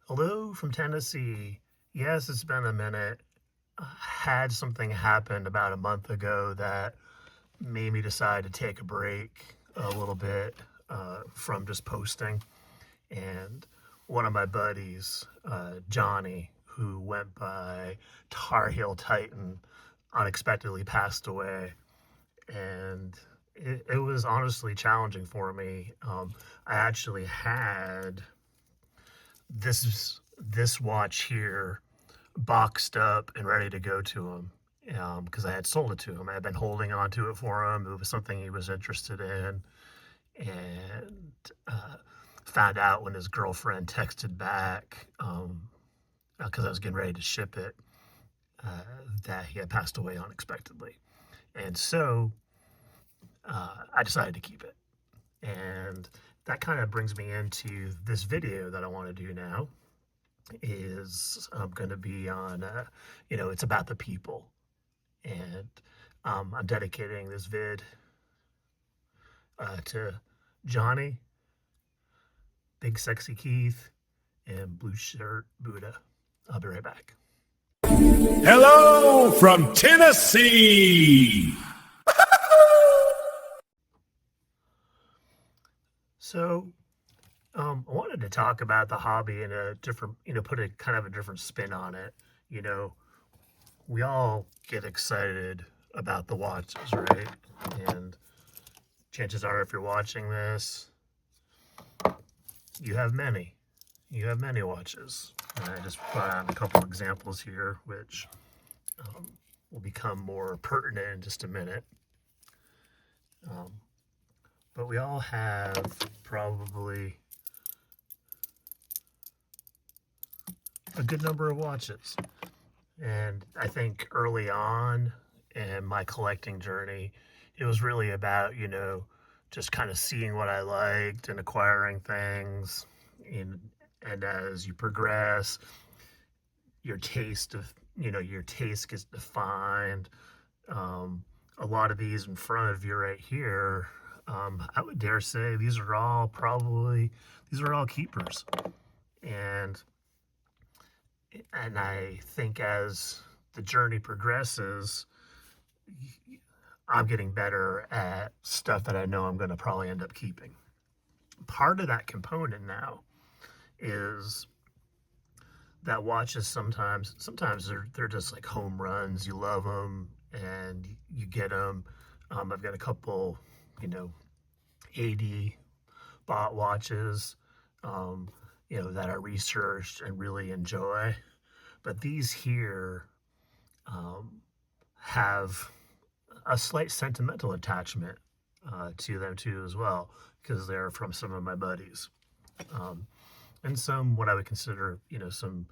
Hello from Tennessee. Yes, it's been a minute. Had something happen about a month ago that made me decide to take a break a little bit from just posting. And one of my buddies, Johnny, who went by Tar Heel Titan, unexpectedly passed away. And it was honestly challenging for me. I actually had this watch here boxed up and ready to go to him because I had sold it to him. I had been holding on to it for him. It was something he was interested in, and found out when his girlfriend texted back because I was getting ready to ship it uh, that he had passed away unexpectedly, and so I decided to keep it. And that kind of brings me into this video that I want to do now. Is going to be on, it's about the people. And I'm dedicating this vid to Johnny, Big Sexy Keith, and Blue Shirt Buddha. I'll be right back. Hello from Tennessee. So, I wanted to talk about the hobby in a different, put a kind of a different spin on it. You know, we all get excited about the watches, right? And chances are, if you're watching this, you have many. You have many watches. And I just brought out a couple examples here, which will become more pertinent in just a minute. Um, but we all have probably a good number of watches. And I think early on in my collecting journey, it was really about, just kind of seeing what I liked and acquiring things. And as you progress, your taste gets defined. A lot of these in front of you right here, I would dare say these are all keepers. And I think as the journey progresses, I'm getting better at stuff that I know I'm going to probably end up keeping. Part of that component now is that watches sometimes they're just like home runs. You love them and you get them. I've got a couple, 80 bought watches, that I researched and really enjoy. But these here have a slight sentimental attachment to them too as well because they're from some of my buddies. And some what I would consider, some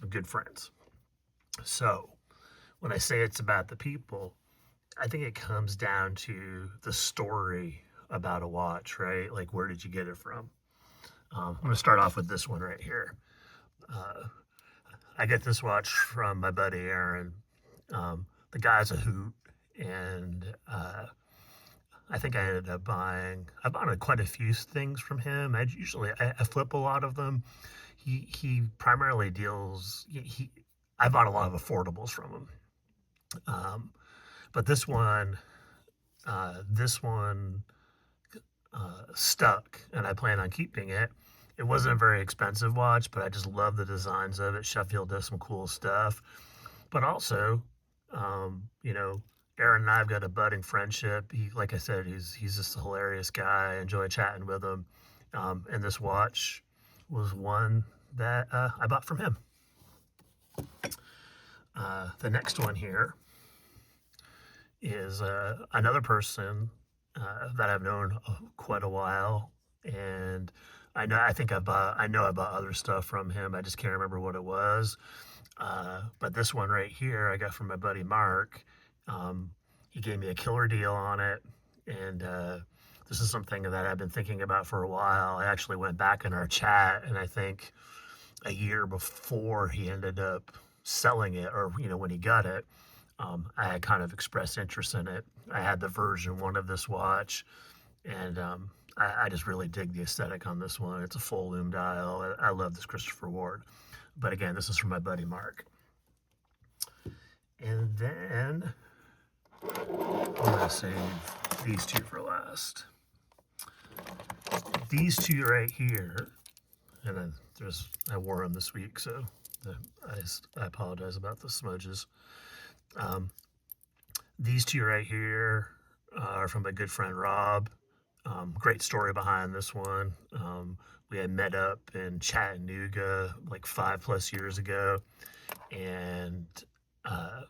good friends. So when I say it's about the people, I think it comes down to the story about a watch, right? Like, where did you get it from? I'm going to start off with this one right here. I get this watch from my buddy Aaron. The guy's a hoot, and I think I bought quite a few things from him. I flip a lot of them. He primarily deals. I bought a lot of affordables from him. But this one stuck, and I plan on keeping it. It wasn't a very expensive watch, but I just love the designs of it. Sheffield does some cool stuff, but also, Aaron and I have got a budding friendship. Like I said, he's just a hilarious guy. I enjoy chatting with him, and this watch was one that I bought from him. The next one here is another person that I've known quite a while, and I know I bought other stuff from him. I just can't remember what it was. But this one right here, I got from my buddy Mark. He gave me a killer deal on it, and this is something that I've been thinking about for a while. I actually went back in our chat, and I think a year before he ended up selling it, or when he got it, I had kind of expressed interest in it. I had the version one of this watch, and I just really dig the aesthetic on this one. It's a full loom dial. I love this Christopher Ward. But again, this is from my buddy Mark. And then I'm gonna save these two for last. These two right here, and then I wore them this week, so I apologize about the smudges. Um, these two right here are from my good friend Rob. Great story behind this one. We had met up in Chattanooga like 5+ years ago, and uh,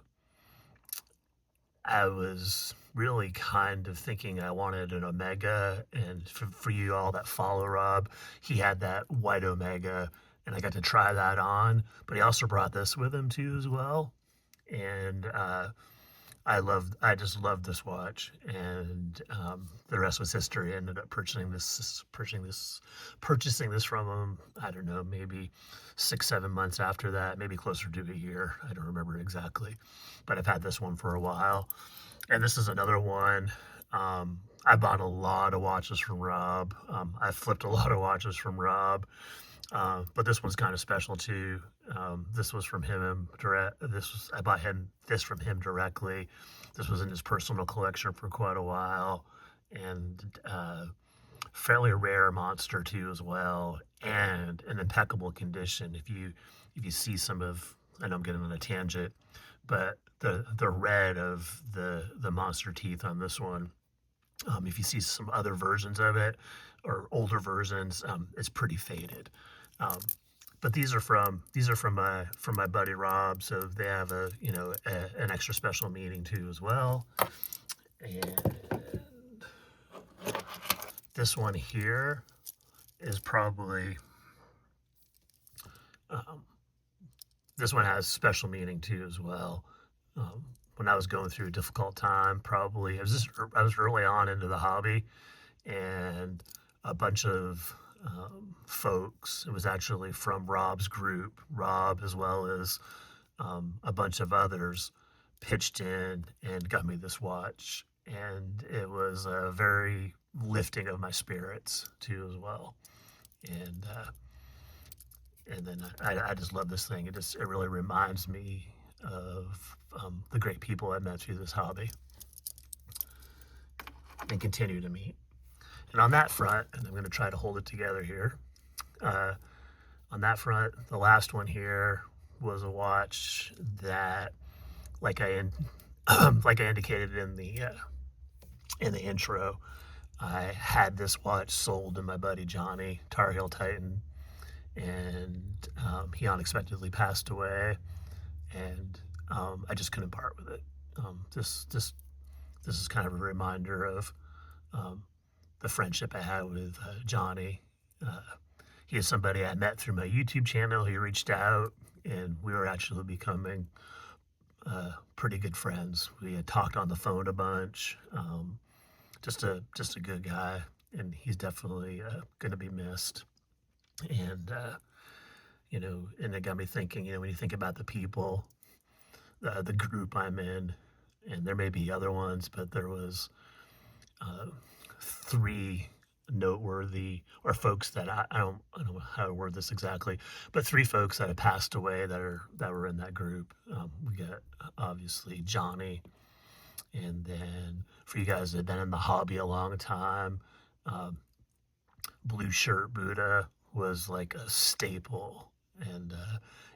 I was really kind of thinking I wanted an Omega, and for you all that follow Rob, he had that white Omega, and I got to try that on. But he also brought this with him too as well, and I just loved this watch, and the rest was history. I ended up purchasing this from him. I don't know, maybe 6, 7 months after that, maybe closer to a year. I don't remember exactly, but I've had this one for a while, and this is another one. I bought a lot of watches from Rob. I flipped a lot of watches from Rob, but this one's kind of special too. This was from him direct. I bought him this from him directly. This was in his personal collection for quite a while, and fairly rare monster too as well, and in impeccable condition. If you see some of, I know I'm getting on a tangent, but the red of the monster teeth on this one. If you see some other versions of it or older versions, it's pretty faded. Um, but these are from my buddy Rob, so they have an extra special meaning too as well. And this one here is probably um, this one has special meaning too as well. When I was going through a difficult time, probably I was early on into the hobby, and a bunch of folks. It was actually from Rob's group, Rob as well as a bunch of others pitched in and got me this watch, and it was a very lifting of my spirits too as well. And then I just love this thing. It really reminds me of the great people I met through this hobby and continue to meet. And on that front, and I'm going to try to hold it together here. Uh, on that front, the last one here was a watch that, like like I indicated in the intro, I had this watch sold to my buddy Johnny, Tar Heel Titan, and he unexpectedly passed away, and I just couldn't part with it. This is kind of a reminder of um, the friendship I had with Johnny. Uh, he is somebody I met through my YouTube channel. He reached out, and we were actually becoming pretty good friends. We had talked on the phone a bunch. Just a good guy, and he's definitely going to be missed. And and it got me thinking. When you think about the people, the group I'm in, and there may be other ones, but there was uh, three noteworthy or folks that I don't know how to word this exactly, but three folks that have passed away that were in that group. We got obviously Johnny, and then for you guys that have been in the hobby a long time, um, Blue Shirt Buddha was like a staple, and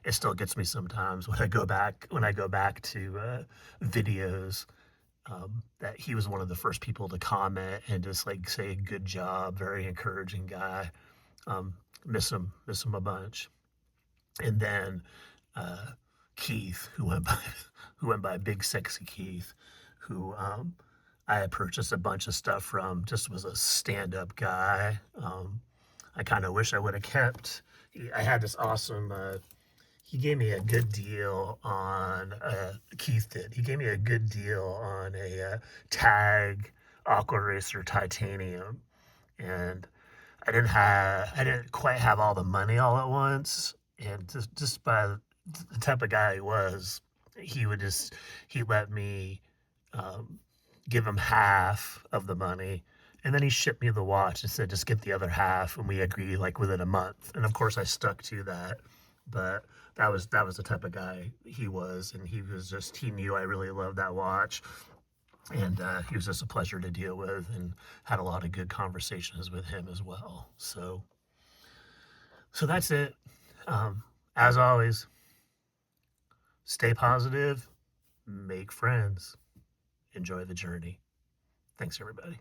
it still gets me sometimes when I go back to videos, that he was one of the first people to comment and just like say good job, very encouraging guy. Miss him a bunch. And then uh, Keith, who went by Big Sexy Keith, who I had purchased a bunch of stuff from. Just was a stand up guy. I kind of wish I would have kept. I had this awesome. He gave me a good deal on Keith did. He gave me a good deal on a Tag Aqua Racer Titanium, and I didn't quite have all the money all at once, and just by the type of guy he was, he let me um, give him half of the money, And then he shipped me the watch and said, just get the other half. And we agreed like within a month. And of course I stuck to that. But that was the type of guy he was. And he knew I really loved that watch. And he was just a pleasure to deal with and had a lot of good conversations with him as well. So that's it. As always, stay positive, make friends, enjoy the journey. Thanks, everybody.